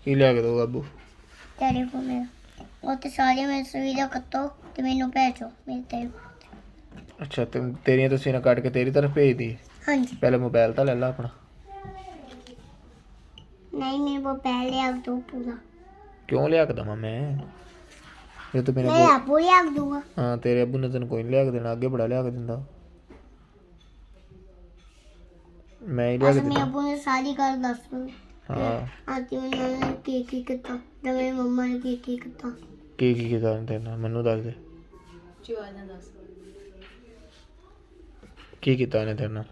ਕੀ ਲਿਆ ਕੇ ਦੋ ਅੱਬੂ? ਟੈਲੀਫੋਨ ਮੇਰਾ ਉਹ ਤੇ ਸਾਰੇ ਮੇਰੇ ਤਸਵੀਰਾਂ ਕੱਟੋ ਤੇ ਮੈਨੂੰ ਭੇਜੋ ਮੇਰੇ ਟੈਲੀਫੋਨ ਤੇ। ਅੱਛਾ ਤੇ ਤੇਰੀਆਂ ਤਸਵੀਰਾਂ ਕੱਟ ਕੇ ਤੇਰੀ ਤਰਫ ਭੇਜ ਦੀ। ਹਾਂਜੀ ਪਹਿਲੇ ਮੋਬਾਈਲ ਤਾਂ ਲੈ ਲਾ ਆਪਣਾ। नहीं नहीं वो पहले आप दो पूरा ਕਿਉਂ ਲਿਆ ਕੇ ਦੇਵਾਂ ਮੈਂ? ਜੇ ਤੂੰ ਮੇਰੇ मैं आपको ही आप दूंगा। ਹਾਂ ਤੇਰੇ ਅੱਬੂ ਨੇ ਤੈਨੂੰ ਕੋਈ ਨਹੀਂ ਲਿਆ ਕੇ ਦੇਣਾ, ਅੱਗੇ ਬੜਾ ਲਿਆ ਕੇ ਦਿੰਦਾ। ਮੈਂ ਹੀ ਲਿਆ ਕੇ आज मैं ਦਿੰਦਾ। आपको ने सारी कर दस ਹਾਂ आती हूँ मैंने केक ही कितना जब मेरी मम्मा ने केक ही कितना ਕੀ ਕੀ ਕੀਤਾ ਉਹਨੇ ਤੇਰੇ ਨਾਲ ਮੈਨੂੰ ਦੱਸ ਦੇ। ਜੋ ਆ ਜਾਂਦਾ ਦੱਸ। ਕੀ ਕੀਤਾ ਉਹਨੇ ਤੇਰੇ ਨਾਲ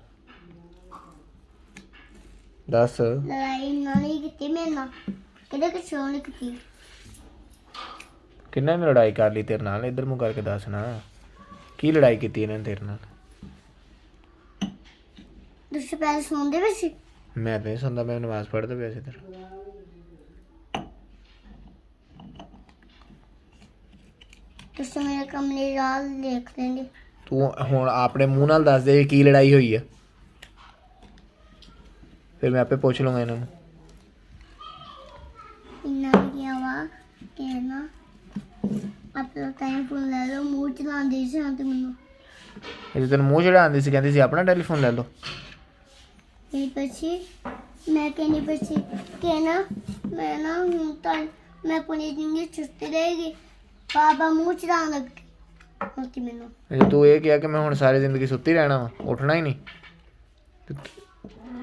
ਦੱਸ। लड़ाई नहीं की मेरे ना किधर के शो नहीं की ਕਿੰਨਾ ਨੇ ਲੜਾਈ ਕਰ ਲਈ ਤੇਰੇ ਨਾਲ? ਇੱਧਰ ਮੂੰਹ ਕਰਕੇ ਦੱਸ ਨਾ, ਕੀ ਲੜਾਈ ਕੀਤੀ ਇਹਨਾਂ ਨੇ ਤੇਰੇ ਨਾਲ? दूसरे पहले सुनते वैसे ਮੈਂ ਤਾਂ ਨਹੀਂ ਸੁਣਦਾ, ਮੈਂ ਨਮਾਜ਼ ਪੜ੍ਹਦਾ ਪਿਆ ਸੀ ਤੇਰਾ। दूसरे मेरे कमरे राल देख लेंगे ਤੂੰ ਹੁਣ ਆਪਣੇ ਮੂੰਹ ਨਾਲ ਦੱਸ ਦੇ ਕੀ ਲੜਾਈ ਹੋਈ ਆ, ਫਿਰ ਮੈਂ ਆਪੇ ਪੁੱਛ ਲਵਾਂਗਾ ਇਹਨਾਂ ਨੂੰ। इन्ना क्या हुआ कहना अपना टाइम फोन ले लो मुंह चलाते से आते मनु ਇਹ ਤੈਨੂੰ ਮੂੰਹ ਚੜਾਉਂਦੀ ਸੀ, ਕਹਿੰਦੀ ਸੀ ਆਪਣਾ ਟੈਲੀਫੋਨ ਲੈ ਲਓ। नहीं पछी मैं कहनी पछी कहना मैं ना मैं पूरी जिंदगी चुस्ती रहेगी बाबा मुंह चलाने लग गई होती मैनू ਜੇ ਤੂੰ ਇਹ ਕਿਹਾ ਕਿ ਮੈਂ ਹੁਣ ਸਾਰੀ ਜ਼ਿੰਦਗੀ ਸੁੱਤੀ ਰਹਿਣਾ ਵਾ, ਉੱਠਣਾ ਹੀ ਨਹੀਂ, ਤੇ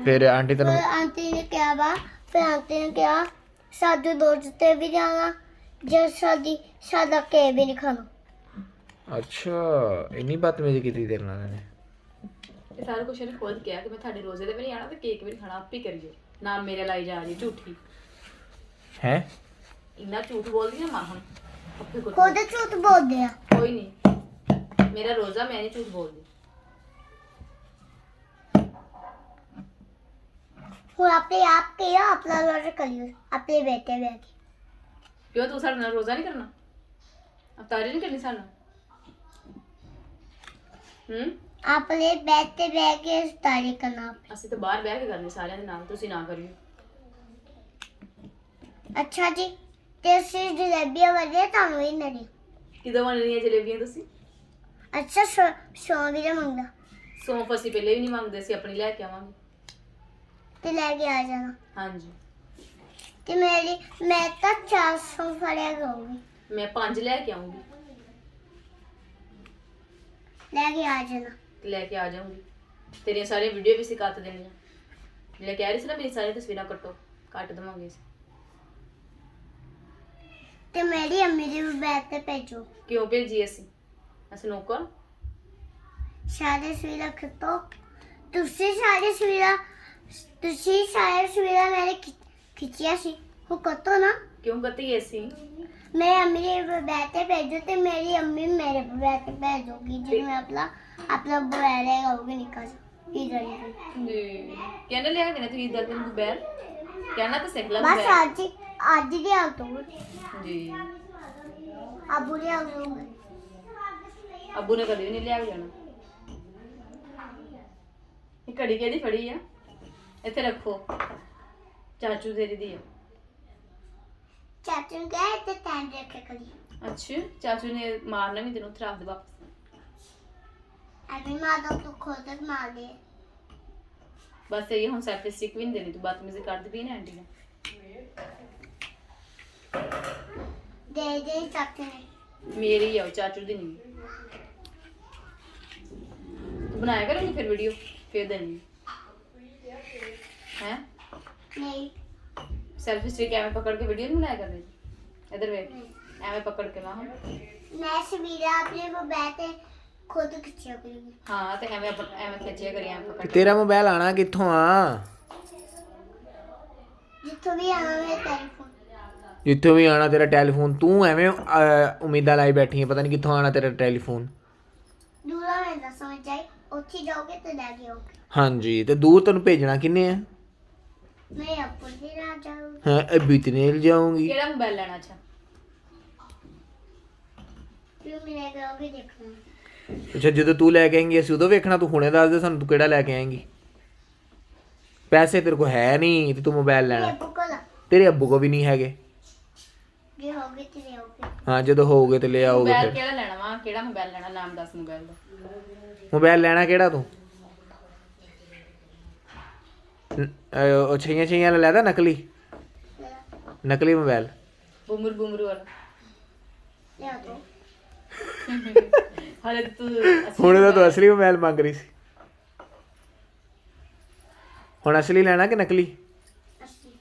ਫਿਰ ਆਂਟੀ ਤੈਨੂੰ फिर आंटी ने क्या बा फिर आंटी ने क्या साधु दोस्त भी जाना जब शादी सादा के भी नहीं खाना ਅੱਛਾ ਇੰਨੀ ਬਦਤਮੀਜ਼ੀ ਕੀਤੀ ਤੇਰੇ ਨਾਲ ਇਹਨੇ? ਇਹ ਸਾਰਾ ਕੁਝ ਇਹਨੇ ਖੁਦ ਕਿਹਾ ਕਿ ਮੈਂ ਤੁਹਾਡੇ ਰੋਜ਼ੇ ਤੇ ਵੀ ਨਹੀਂ ਆਣਾ ਤੇ ਕੇਕ ਵੀ ਨਹੀਂ ਖਾਣਾ, ਆਪ ਹੀ ਕਰੀਏ। ਨਾਮ ਮੇਰੇ ਲਾਈ ਜਾ ਰਹੀ ਝੂਠੀ। ਹੈ ਇੰਨਾ ਝੂਠ ਬੋਲਦੀ ਨਾ ਮਾਂ ਹੁਣ ਆਪੇ ਕੁਝ खुद झूठ बोल दिया ਕੋਈ ਨਹੀਂ। ਮੇਰਾ ਰੋਜ਼ਾ ਮੈਂ ਨਹੀਂ ਝੂਠ ਬੋਲਦੀ। हूँ अपने आप के या अपना लॉर्डर करियो अपने बेटे बैठे ਕਿਉਂ ਤੂੰ ਸਾਡੇ ਨਾਲ ਰੋਜ਼ਾ ਨਹੀਂ ਕਰਨਾ? ਅਫਤਾਰੀ ਨਹੀਂ ਕਰਨੀ ਸਾਨੂੰ? अपने बैठे बैठ के तारी करना ਅਸੀਂ ਤਾਂ ਬਾਹਰ ਬਹਿ ਕੇ ਕਰਨੀ ਸਾਰਿਆਂ ਦੇ ਨਾਲ, ਤੁਸੀਂ ਨਾ ਕਰਿਓ। अच्छा जी तेरे जलेबियां बने तानू ही नड़ी ਕਿਦੋਂ ਬਣਨੀਆਂ ਜਲੇਬੀਆਂ ਤੁਸੀਂ? अच्छा सौ भी दे मंगदा ਸੌਂਫ ਅਸੀਂ ਪਹਿਲੇ ਵੀ ਨਹੀਂ ਮੰਗਦੇ ਸੀ, ਆਪਣੀ ਲੈ ਕੇ ਆਵਾਂਗੇ। ते लेके आ जाना ਹਾਂਜੀ ते मेरी मैं तो 400 फड़िया करूंगी ਮੈਂ 5 ਲੈ ਕੇ ਆਉਂਗੀ लेके आ जाना ਤੇ ਲੈ ਕੇ ਆ ਜਾਊਂਗੀ। ਤੇਰੀਆਂ ਸਾਰੀਆਂ ਵੀਡੀਓ ਵੀ ਅਸੀਂ ਕੱਟ ਦੇਣੀਆਂ। ਜਿਹੜੇ ਕਹਿ ਰਹੀ ਸੀ ਨਾ ਮੇਰੀ ਸਾਰੀਆਂ ਤਸਵੀਰਾਂ ਕੱਟੋ, ਕੱਟ ਦੇਵਾਂਗੇ ਅਸੀਂ। ते मेरी अम्मी दी भी बैठ पे भेजो ਕਿਉਂ ਭੇਜੀ ਅਸੀਂ ਨੌਕਰ? सारे सवेरा खतो तुसी सारे सवेरा मैंने खिंचिया सी वो कतो ना ਕਿਉਂ ਕੱਤੀ ਅਸੀਂ? मैं अम्मी के बैठ पे भेजो ते मेरी अम्मी मेरे पे बैठ पे भेजोगी जो मैं अपना बुरा रहेगा वो भी निकाल इधर ਕਹਿੰਦਾ ਲਿਆ ਕੇ ਦੇਣਾ ਤੁਸੀਂ ਇਦਾਂ ਦੇ ਮੋਬਾਈਲ ਕਹਿਣਾ ਤਾਂ ਸਿੱਖ ਲੈ बस ਮੋਬਾਈਲ। आज ही आ तो ਜੀ अब ले आ दूंगा ਅੱਬੂ ਨੇ ਕਦੇ ਵੀ ਨਹੀਂ ਲਿਆ ਕੇ ਜਾਣਾ। ਇਹ ਘੜੀ ਕਿਹਦੀ ਫੜੀ ਆ? ਇੱਥੇ ਰੱਖੋ, ਚਾਚੂ ਤੇਰੀ ਦੀ ਆ। चाचू ने कहा इतने टाइम रखे करी ਅੱਛਾ ਚਾਚੂ ਨੇ ਮਾਰਨਾ ਵੀ ਤੈਨੂੰ ਥਰਾਫ ਦੇ ਵਾਪਸ। अभी माँ तो खुद तक मार दे ਬਸ ਇਹ ਹੁਣ ਸੈਲਫੀ ਸਟਿਕ ਵੀ ਨਹੀਂ ਦੇਣੀ, ਤੂੰ ਬਦਤਮੀਜ਼ੀ ਕਰਦੀ ਪਈ ਨਾ ਆਂਟੀ ਨੇ। दे चाचू ने ਮੇਰੀ ਆ ਉਹ, ਚਾਚੂ ਦੀ ਨਹੀਂ। ਤੂੰ ਬਣਾਇਆ ਕਰੇਂਗੀ ਫਿਰ ਵੀਡੀਓ, ਫਿਰ ਦੇਣੀ ਹੈ। नहीं ਸੈਲਫੀ ਸਟਿਕ ਐਵੇਂ ਪਕੜ ਕੇ ਵੀਡੀਓ ਨਹੀਂ ਬਣਾਇਆ ਕਰਨੀ। ਇਧਰ ਵੇਖ, ਐਵੇਂ ਪਕੜ ਕੇ ਨਾ। मैं सवेरा अपने वो बैठे खुद खिंचिया करूंगी ਹਾਂ ਤੇ ਐਵੇਂ ਐਵੇਂ ਖਿੱਚਿਆ ਕਰੀ, ਐਵੇਂ ਪਕੜ ਕੇ। ਤੇਰਾ ਮੋਬਾਈਲ ਆਣਾ ਕਿੱਥੋਂ ਆ? जितो भी आना मेरा टेलीफोन ਜਿੱਥੋਂ ਵੀ ਆਣਾ ਤੇਰਾ ਟੈਲੀਫੋਨ। ਤੂੰ ਐਵੇਂ ਉਮੀਦਾਂ ਲਾਈ ਬੈਠੀ ਹੈ, ਪਤਾ ਨਹੀਂ ਕਿੱਥੋਂ ਆਣਾ ਤੇਰਾ ਟੈਲੀਫੋਨ। दूरा में ना समझ जाए उठी जाओगे तो लेके आओगे ਹਾਂਜੀ ਤੇ ਦੂਰ ਤੈਨੂੰ ਭੇਜਣਾ ਕਿੰਨੇ ਆ? मैं आपको भी ना जाऊँ ਹਾਂ ਅਭੀ ਤਨੇ ਜਾਊਂਗੀ। ਕਿਹੜਾ ਮੋਬਾਈਲ ਲੈਣਾ? ਅੱਛਾ फिर मैं लेके आओगे देखना ਅੱਛਾ ਜਦੋਂ ਤੂੰ ਲੈ ਕੇ ਆਏਂਗੀ ਅਸੀਂ ਉਦੋਂ ਵੇਖਣਾ। ਤੂੰ ਹੁਣੇ ਦੱਸ ਦੇ ਸਾਨੂੰ ਤੂੰ ਕਿਹੜਾ ਲੈ ਕੇ ਆਏਂਗੀ। ਪੈਸੇ ਤੇਰੇ ਕੋਲ ਹੈ ਨਹੀਂ ਤੇ ਤੂੰ ਮੋਬਾਈਲ ਲੈਣਾ। ये बुकला ਤੇਰੇ ਅੱਬੂ ਕੋ ਵੀ ਨਹੀਂ ਹੈਗੇ। ਜੇ ਹੋਗੇ ਤੇ ਲੈ ਆਓਗੇ। ਹਾਂ ਜਦੋਂ ਹੋਊਗੇ ਤੇ ਲੈ ਆਓਗੇ ਮੋਬਾਈਲ ਫਿਰ। ਕਿਹੜਾ ਲੈਣਾ ਵਾ? ਕਿਹੜਾ ਮੋਬਾਈਲ ਲੈਣਾ? ਨਾਮ ਦੱਸ ਮੋਬਾਈਲ ਦਾ। ਮੋਬਾਈਲ ਲੈਣਾ ਕਿਹੜਾ ਤੂੰ? ਉਹ ਛਈਆਂ ਛਈਆਂ ਵਾਲਾ ਲੈਦਾ ਨਕਲੀ? ਨਕਲੀ ਮੋਬਾਈਲ। ਬੂਮਰ ਬੂਮਰ ਵਾਲਾ ਲਿਆ ਦੋ। ਹਾਲੇ ਤੂੰ ਹੁਣ ਤਾਂ ਤੂੰ ਅਸਲੀ ਮੋਬਾਈਲ ਮੰਗ ਰਹੀ ਸੀ। ਹੁਣ ਅਸਲੀ ਲੈਣਾ ਕਿ ਨਕਲੀ? ਅਸੀਂ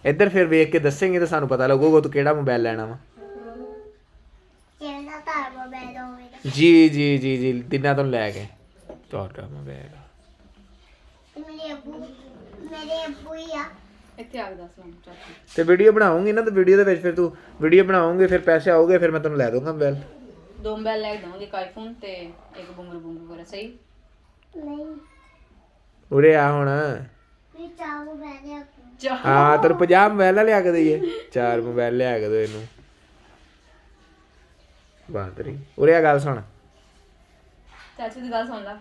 ਇੱਧਰ ਫਿਰ ਵੇਖ ਕੇ ਦੱਸੇਂਗੇ ਤਾਂ ਸਾਨੂੰ ਪਤਾ ਲੱਗੂਗਾ ਤੂੰ ਕਿਹੜਾ ਮੋਬਾਈਲ ਲੈਣਾ ਵਾ। ਕਿਹੜਾ ਤਾਂ ਮੋਬਾਈਲ ਹੋਵੇਗਾ। ਜੀ ਜੀ ਜੀ ਜੀ ਦਿਨਾਂ ਤੋਂ ਲੈ ਕੇ ਤੁਹਾਡਾ ਮੋਬਾਈਲ। ਮੇਰੇ ਅੱਬੂ ਹੀ ਆ। ਇੱਥੇ ਆ ਕੇ ਦੱਸ ਮੈਨੂੰ ਚਾਚੀ। ਤੇ ਵੀਡੀਓ ਬਣਾਉਂਗੀ ਨਾ, ਤੇ ਵੀਡੀਓ ਦੇ ਵਿੱਚ ਫਿਰ ਤੂੰ ਵੀਡੀਓ ਬਣਾਉਂਗੇ, ਫਿਰ ਪੈਸੇ ਆਉਗੇ, ਫਿਰ ਮੈਂ ਤੈਨੂੰ ਲੈ ਦੂੰਗਾ ਮੋਬਾਈਲ। 2 ਮੋਬਾਈਲ ਲੈ ਕੇ ਦਵਾਂਗੇ, ਇੱਕ ਆਈਫੋਨ ਤੇ ਇੱਕ ਬੂਮਰ ਬੂਮਰ ਵਾਲਾ। ਸਹੀ? ਨਹੀਂ ਉਰੇ ਆ ਹੁਣ। ਵੀ ਚਾਹੋ ਬੈਠੇ ਚਾਹ ਹਾਂ ਤੈਨੂੰ 50 ਮੋਬਾਈਲ ਲਿਆ ਕੇ ਦਈਏ। 4 ਮੋਬਾਈਲ ਲਿਆ ਕੇ ਦੋ ਇਹਨੂੰ। ਬਾਦਰੀ ਉਰੇ ਆ ਗੱਲ ਸੁਣ। ਚਾਚੀ ਦੀ ਗੱਲ ਸੁਣ ਲਾ।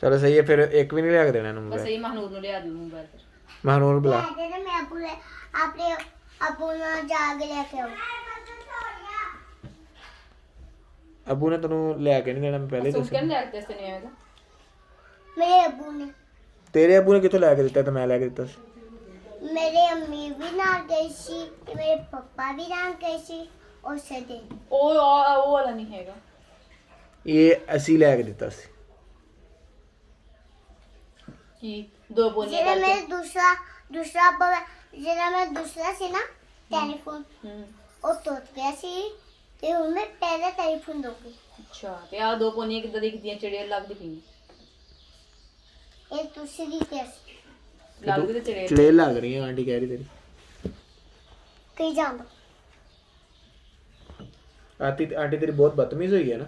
ਚਲੋ ਸਹੀ ਹੈ, ਫਿਰ ਇੱਕ ਵੀ ਨਹੀਂ ਲਿਆ ਕੇ ਦੇਣਾ ਇਹਨੂੰ ਬਸ ਮੋਬਾਈਲ। ਸਹੀ ਮਹਨੂਰ ਨੂੰ ਲਿਆ ਦੂੰ ਮੋਬਾਈਲ ਫਿਰ। ਮਹਨੂਰ ਬੁਲਾ। ਮੈਂ ਆਪਣੇ ਅੱਬੂ ਨਾਲ ਜਾ ਕੇ ਲੈ ਕੇ ਆਉਂ। ਅੱਬੂ ਨੇ ਤੈਨੂੰ ਲਿਆ ਕੇ ਨਹੀਂ ਦੇਣਾ, ਮੈਂ ਪਹਿਲੇ ਹੀ ਸੂਟ ਦੱਸਿਆ। ਕਿਹਨੇ ਲੈ ਕੇ ਦਿੱਤੇ ਨੇ? ਮੇਰੇ ਅੱਬੂ ਨੇ। ਤੇਰੇ ਅੱਬੂ ਨੇ ਕਿੱਥੋਂ ਲੈ ਕੇ ਦਿੱਤਾ ਤੇ ਮੈਂ ਲੈ ਕੇ ਦਿੱਤਾ ਸੀ? ਮੇਰੇ ਅੰਮੀ ਵੀ ਨਾਲ ਗਈ ਸੀ ਤੇ ਮੇਰੇ ਪਪਾ ਵੀ ਨਾਲ ਗਏ ਸੀ ਉਸੇ ਦਿਨ। ਉਹ ਵਾਲਾ ਨਹੀਂ ਹੈਗਾ। ਇਹ ਅਸੀਂ ਲੈ ਕੇ ਦਿੱਤਾ ਸੀ। ਕੀ 2 ਬੋਲੀਆਂ ਜਿਹੜਾ ਕਰਕੇ? ਮੈਂ ਜਿਹੜਾ ਮੈਂ ਦੂਸਰਾ ਸੀ ਨਾ ਟੈਲੀਫੋਨ, ਉਹ ਟੁੱਟ ਗਿਆ ਸੀ ਤੇ ਹੁਣ ਮੈਂ ਪਹਿਲਾ ਟੈਲੀਫੋਨ ਦਊਂਗੀ। ਅੱਛਾ, ਤੇ ਆ 2 ਪੋਨੀਆਂ ਕਿੱਦਾਂ ਦਿਖਦੀਆਂ? ਚਿੜੀਆਂ ਲੱਗਦੀ ਪਈ। ਇਹ ਦੂਸਰੀ ਕੈਸੀ ਲੱਗਦੀ ਤੇ ਚਿੜੀਆਂ। ਚੜੇਲ ਲੱਗ ਰਹੀ ਹੈ ਆਂਟੀ ਕਹਿ ਰਹੀ ਤੇਰੀ। ਕਈ ਜਾਂਦਾ। ਆਂਟੀ ਤੇਰੀ ਬਹੁਤ ਬਦਤਮੀਜ਼ ਹੋਈ ਹੈ ਨਾ,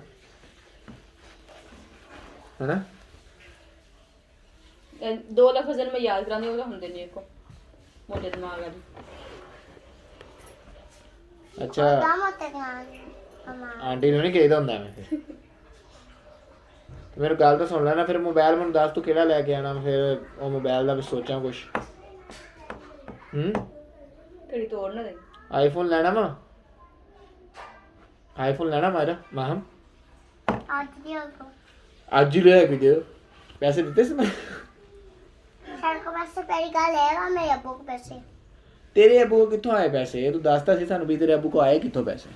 ਹੈਨਾ? 2 ਲਫ਼ਜ਼ ਮੈਂ ਯਾਦ ਕਰਾਂਦੀ, ਉਹ ਤਾਂ ਹੁੰਦੇ ਨਹੀਂ ਇੱਕੋ ਮੋਟੇ ਦਿਮਾਗ ਵਾਲੀ। ਅੱਛਾ ਤਾਂ ਮੋਟੇ ਨਾਲ ਅਮਾ ਆਂਟੀ ਨੂੰ ਨਹੀਂ ਕਹੀਦਾ ਹੁੰਦਾ ਮੈਂ ਫਿਰ। ਮੈਨੂੰ ਗੱਲ ਤਾਂ ਸੁਣ ਲੈ ਨਾ, ਫਿਰ ਮੋਬਾਈਲ ਮੈਨੂੰ ਦੱਸ ਤੂੰ ਕਿਹੜਾ ਲੈ ਕੇ ਆਣਾ, ਫਿਰ ਉਹ ਮੋਬਾਈਲ ਦਾ ਵੀ ਸੋਚਾਂ ਕੁਛ। ਕਿਹੜੀ ਤੋੜ ਨਾ ਦੇ। ਆਈਫੋਨ ਲੈਣਾ ਵਾ? ਆਈਫੋਨ ਲੈਣਾ ਮਾਰਾ ਮਾਹਮ? ਅੱਜ ਦੀ ਆਗੋ ਅੱਜ ਹੀ ਲੈ ਕੇ ਦੇ। ਪੈਸੇ ਦਿੱਤੇ ਸੀ ਮੈਂ? ਸਰ ਕੋ ਪੈਸੇ ਪਹਿਲੀ ਗੱਲ ਹੈ ਮੇਰੇ ਅੱਬੂ ਕੋ ਪੈਸੇ। ਤੇਰੇ ਅੱਬੂ ਕੋਲ ਕਿੱਥੋਂ ਆਏ ਪੈਸੇ? ਤੂੰ ਦੱਸਦਾ ਸੀ ਸਾਨੂੰ ਵੀ ਤੇਰੇ ਅੱਬੂ ਕੋ ਆਏ ਕਿੱਥੋਂ ਪੈਸੇ?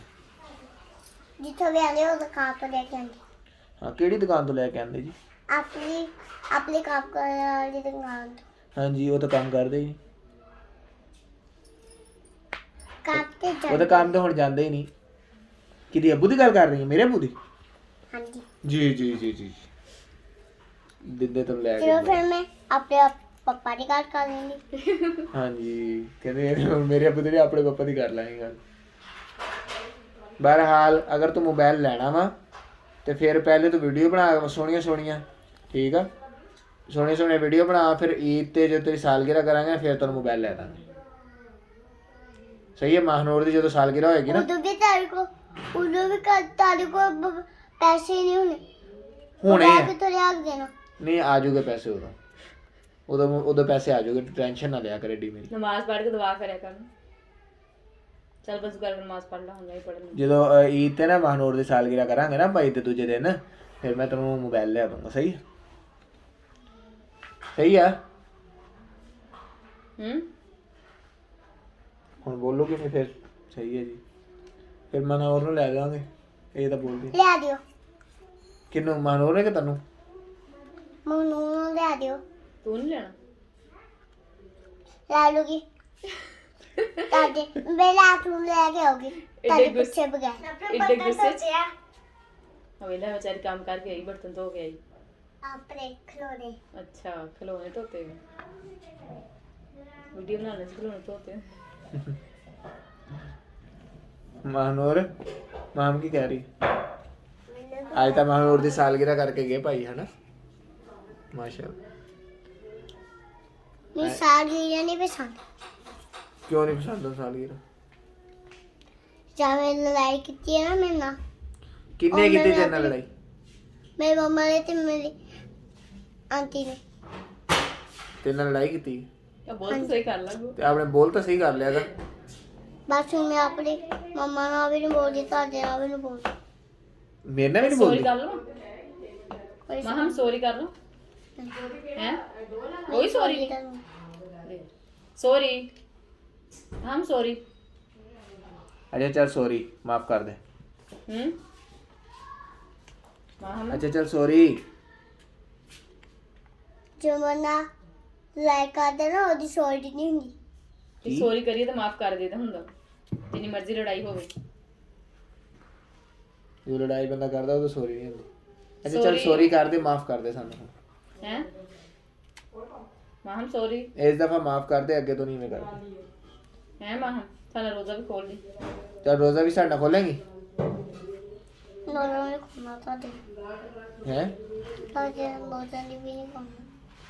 ਜਿੱਥੋਂ ਵੀ ਆਲੇ ਉਹ ਦੁਕਾਨ ਤੋਂ ਲੈ ਕੇ ਆਂਦੇ। ਹਾਂ ਕਿਹੜੀ ਦੁਕਾਨ ਤੋਂ ਲੈ ਕੇ ਆਂਦੇ ਜੀ? ਆਪਣੀ ਕੰਮ ਕਰਨ ਵਾਲੀ ਦੁਕਾਨ ਤੋਂ। ਹਾਂਜੀ ਉਹ ਤਾਂ ਕੰਮ ਕਰਦੇ ਹੀ ਕੰਮ ਤੇ ਨਹੀਂ। ਉਹ ਤਾਂ ਕੰਮ ਤੇ ਹੁਣ ਜਾਂਦੇ ਹੀ ਨਹੀਂ। ਕਿਹਦੀ ਅੱਬੂ ਦੀ ਗੱਲ ਕਰ ਰਹੀ ਹੈ? ਮੇਰੇ ਅੱਬੂ ਦੀ? ਹਾਂਜੀ। ਜੀ ਜੀ ਜੀ ਜੀ ਦਿੰਦੇ ਤੋਂ ਲੈ ਚਲੋ ਕੇ। ਫਿਰ ਮੈਂ ਆਪਣੇ ਪਪਾ ਦੀ ਗੱਲ ਕਰ ਲੈਂਦੀ। ਹਾਂਜੀ ਕਹਿੰਦੇ ਹੁਣ ਮੇਰੇ ਅੱਬੂ ਤੇ ਆਪਣੇ ਪਾਪਾ ਦੀ ਕਰ ਲਾਂਗੇ ਗੱਲ। ਬਹਰਹਾਲ ਅਗਰ ਤੂੰ ਮੋਬਾਈਲ ਲੈਣਾ ਵਾ ਤੇ ਫਿਰ ਪਹਿਲੇ ਤੂੰ ਵੀਡੀਓ ਬਣਾ ਸੋਹਣੀਆਂ ਸੋਹਣੀਆਂ, ਠੀਕ ਆ? ਸੋਹਣੇ ਸੋਹਣੇ ਵੀਡੀਓ ਬਣਾ, ਫਿਰ ਈਦ ਤੇ ਜਦੋਂ ਤੇਰੀ ਸਾਲਗਿਰਾ ਕਰਾਂਗੇ ਫਿਰ ਤੈਨੂੰ ਮੋਬਾਈਲ ਲੈ ਦਾਂਗੇ। ਸਹੀ ਹੈ? ਮਹਨੂਰ ਦੀ ਜਦੋਂ ਸਾਲਗਿਰਾ ਹੋਏਗੀ ਨਾ, ਉਦੋਂ ਵੀ ਤੁਹਾਡੇ ਕੋ ਪੈਸੇ ਨਹੀਂ ਹੋਣੇ। ਹੁਣੇ ਉਹ ਆ। ਕਿੱਥੋਂ ਲਿਆ ਕੇ ਦੇਣਾ? ਨਹੀਂ ਆ ਜਾਊਗੇ ਪੈਸੇ ਉਦੋਂ ਪੈਸੇ ਆ ਜਾਊਗੇ, ਟੈਨਸ਼ਨ ਨਾ ਲਿਆ ਕਰ ਏਡੀ ਮੇਰੀ। ਨਮਾਜ਼ ਪੜ੍ਹ ਕੇ ਦੁਆ ਕਰਿਆ ਕਰ। ਚੱਲ ਬਸ ਕਰ ਨਮਾਜ਼ ਪੜ੍ਹ ਲਾ, ਹੁੰਦਾ ਹੀ ਪੜ੍ਹਨ। ਜਦੋਂ ਈਦ ਤੇ ਨਾ ਮਹਨੂਰ ਦੀ ਸਾਲਗਿਰਾ ਕਰਾਂਗੇ ਨਾ ਭਾਈ ਤੇ ਦੂਜੇ ਦਿਨ, ਫਿਰ ਮੈਂ ਤੈਨੂੰ ਮੋਬਾਈਲ ਲਿਆ ਦੂੰਗਾ। ਸਹੀ ਹੈ? ਸਹੀ ਆ? ਹੁਣ ਬੋਲੋਗੇ ਨਹੀਂ ਫਿਰ? ਸਹੀ ਹੈ ਜੀ। ਫਿਰ ਮਹਨੂਰ ਨੂੰ ਲੈ ਜਾਵਾਂਗੇ। ਇਹ ਤਾਂ ਬੋਲਦੀ। ਲਿਆ ਦਿਓ ਕਿਹਨੂੰ? ਮਹਨੂਰ ਨੇ ਕਿ ਤੈਨੂੰ? ਮੈਨੂੰ ਲਿਆ ਦਿਓ। ਤੂੰ ਨਹੀਂ ਲੈਣਾ? ਲੈ ਲੂਗੀ ਤੁਹਾਡੇ ਮੇਰਾ ਤੂੰ ਲੈ ਕੇ ਆਉਗੀ ਤੁਹਾਡੇ ਪਿੱਛੇ ਬਗੈਰ। ਇੱਡੇ ਗੁੱਸੇ ਚ ਹਵੇਲਾ ਵਿਚਾਰੀ ਕੰਮ ਕਰਕੇ ਆਈ, ਬਰਤਨ ਧੋ ਕੇ ਆਈ। ਆਪਣੇ ਖਲੋਣੇ। ਅੱਛਾ ਖਿਲੌਣੇ ਧੋਤੇ ਹੋਏ। ਵੀਡੀਓ ਬਣਾਉਣੇ ਚ ਖਿਲੌਣੇ ਧੋਤੇ ਹੋਏ। ਮਹਨੂਰ ਮਾਮ ਕੀ ਕਹਿ ਰਹੀ? ਅੱਜ ਤਾਂ ਮਹਨੂਰ ਦੀ ਸਾਲਗਿਰਾ ਕਰਕੇ ਗਏ ਭਾਈ, ਹਨਾ? ਮਾਸ਼ਾਅੱਲਾ। ਨਹੀਂ ਸਾਲਗਿਰਾ ਨਹੀਂ ਪਸੰਦ। ਕਿਉਂ ਨਹੀਂ ਪਸੰਦ ਸਾਲਗਿਰਾ? ਜਾਵੇਂ ਲੜਾਈ ਕੀਤੀ ਹੈ ਨਾ ਮੇਰੇ ਨਾਲ, ਕਿੰਨੇ ਕੀਤੀ ਤੇਰੇ ਨਾਲ ਲੜਾਈ? ਮੇਰੀ ਮੰਮਾ ਨੇ ਤੇ ਮੇਰੀ ਆਂਟੀ ਨੇ। ਤੇਰੇ ਨਾਲ ਲੜਾਈ ਕੀਤੀ? ਤਾਂ ਬਹੁਤ ਸਹੀ ਕਰ ਲੱਗੋ। ਤੇ ਆਪਣੇ ਬੋਲ ਤਾਂ ਸਹੀ ਕਰ ਲਿਆ ਕਰ। ਬਸ ਹੁਣ ਮੈਂ ਆਪਣੀ ਮੰਮਾ ਨਾਲ ਵੀ ਨਹੀਂ ਬੋਲਦੀ, ਤੁਹਾਡੇ ਨਾਲ ਵੀ ਨਹੀਂ ਬੋਲਦੀ। ਮੇਰੇ ਨਾਲ ਵੀ ਨਹੀਂ ਸੌਰੀ ਬੋਲਦੀ। ਕਰ ਲਓ ਕੋਈ ਮਾਂ, ਹਮ ਸੌਰੀ ਕਰ ਲਓ ਹੈ। कोई सॉरी सॉरी हम सॉरी। अच्छा चल सॉरी, माफ कर दे। अच्छा चल सॉरी। जो मना लाइक करते ना ਉਹਦੀ ਸੌਰੀ ਨਹੀਂ ਹੁੰਦੀ। ਜੇ ਸੌਰੀ ਕਰੀਏ ਤਾਂ ਮਾਫ ਕਰ ਦੇਦਾ ਹੁੰਦਾ, ਜਿੰਨੀ ਮਰਜ਼ੀ ਲੜਾਈ ਹੋਵੇ। ਜੋ ਲੜਾਈ ਬੰਦਾ ਕਰਦਾ ਉਹ ਤਾਂ ਸੌਰੀ ਨਹੀਂ ਹੁੰਦੀ। अच्छा चल सॉरी कर दे, माफ कर दे सानू हैं मां, हम सॉरी। इस दफा माफ कर दे, अगे तो नहीं मैं करती हैं मां, हम साला रोजा भी खोल दी। चल रोजा भी साडा खोलेंगी ਨੋਰਾਂ ਨੇ ਖੁਮਾ ਤੁਹਾਡੇ हैं? ਤੁਹਾਡੇ ਲੋਕਾਂ ਦੀ ਵੀ ਨਹੀਂ ਖੁਮਾ।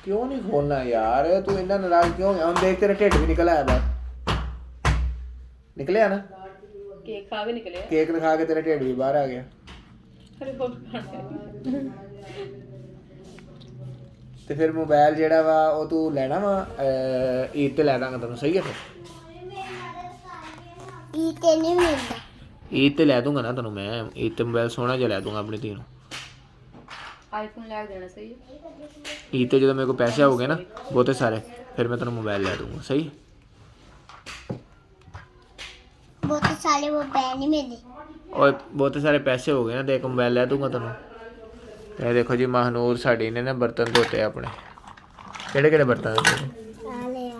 क्यों नहीं खोलना यार, तू इतना नाराज क्यों है? हम देख तेरा ढिड भी निकल आया बाहर, निकले ना केक खा के निकले। केक खा के तेरा ढिड भी बाहर आ गया। अरे बहुत खाने ਤੇ ਫਿਰ ਮੋਬਾਈਲ ਜਿਹੜਾ ਵਾ ਉਹ ਤੂੰ ਲੈਣਾ ਵਾ ਈਦ ਤੇ ਲੈ ਦਾਂਗਾ ਤੈਨੂੰ, ਸਹੀ ਹੈ? ਫਿਰ ਇਹ ਤੇ ਨਹੀਂ ਮਿਲਦਾ। ਈਦ ਤੇ ਲੈ ਦੂੰਗਾ ਨਾ ਤੈਨੂੰ ਮੈਂ, ਈਦ ਤੇ ਮੋਬਾਈਲ ਸੋਹਣਾ ਜਿਹਾ ਲੈ ਦੂੰਗਾ ਆਪਣੀ ਧੀ ਨੂੰ। आईफोन ला के देना, सही है। ਈਦ ਤੇ ਜਦੋਂ ਮੇਰੇ ਕੋਲ ਪੈਸੇ ਆਉਗੇ ਨਾ ਬਹੁਤੇ ਸਾਰੇ, ਫਿਰ ਮੈਂ ਤੈਨੂੰ ਮੋਬਾਈਲ ਲੈ ਦੂੰਗਾ, ਸਹੀ? ਬਹੁਤ ਸਾਰੇ ਉਹ ਬੈਨ ਨਹੀਂ ਮਿਲਦੇ। ਓਏ ਬਹੁਤੇ ਸਾਰੇ ਪੈਸੇ ਹੋ ਗਏ ਨਾ ਤੇ ਇੱਕ ਮੋਬਾਈਲ ਲੈ ਦੂੰਗਾ ਤੈਨੂੰ। ਇਹ ਦੇਖੋ ਜੀ ਮਹਨੂਰ ਸਾਡੀ ਨੇ ਨਾ ਬਰਤਨ ਧੋਤੇ ਆਪਣੇ। ਕਿਹੜੇ ਕਿਹੜੇ ਬਰਤਨ ਧੋਤੇ? ਆਲੇ ਯਾਰ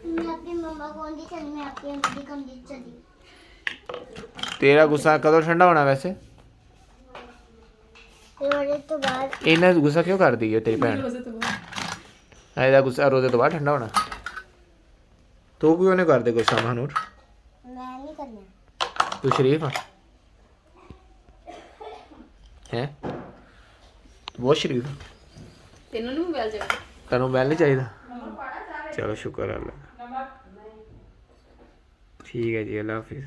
मैं अपनी मम्मा को नहीं चली, मैं अपनी अम्मी को नहीं चली। ਤੇਰਾ ਗੁੱਸਾ ਕਦੋਂ ਠੰਡਾ ਹੋਣਾ ਵੈਸੇ? रोजे तो बाद ਇਹਨਾਂ ਗੁੱਸਾ ਕਿਉਂ ਕਰਦੀ ਹੈ ਤੇਰੀ ਭੈਣ? ਇਹਦਾ ਗੁੱਸਾ ਰੋਜ਼ੇ ਤੋਂ ਬਾਅਦ ਠੰਡਾ ਹੋਣਾ। ਤੂੰ ਕਿਉਂ ਨਹੀਂ ਕਰਦੇ ਗੁੱਸਾ ਮਹਨੂਰ? मैं नहीं करना। ਤੂੰ ਸ਼ਰੀਫ ਆ ਹੈ? ਬਹੁਤ ਸ਼ਰੀਫ ਆ। ਤੈਨੂੰ ਨਹੀਂ ਮੋਬਾਈਲ ਚਾਹੀਦਾ? ਤੈਨੂੰ ਮੋਬਾਈਲ ਨਹੀਂ ਚਾਹੀਦਾ? ਚਲੋ ਸ਼ੁਕਰ ਅੱਲਾ। ਠੀਕ ਹੈ ਜੀ, ਅੱਲਾ ਹਾਫਿਜ਼।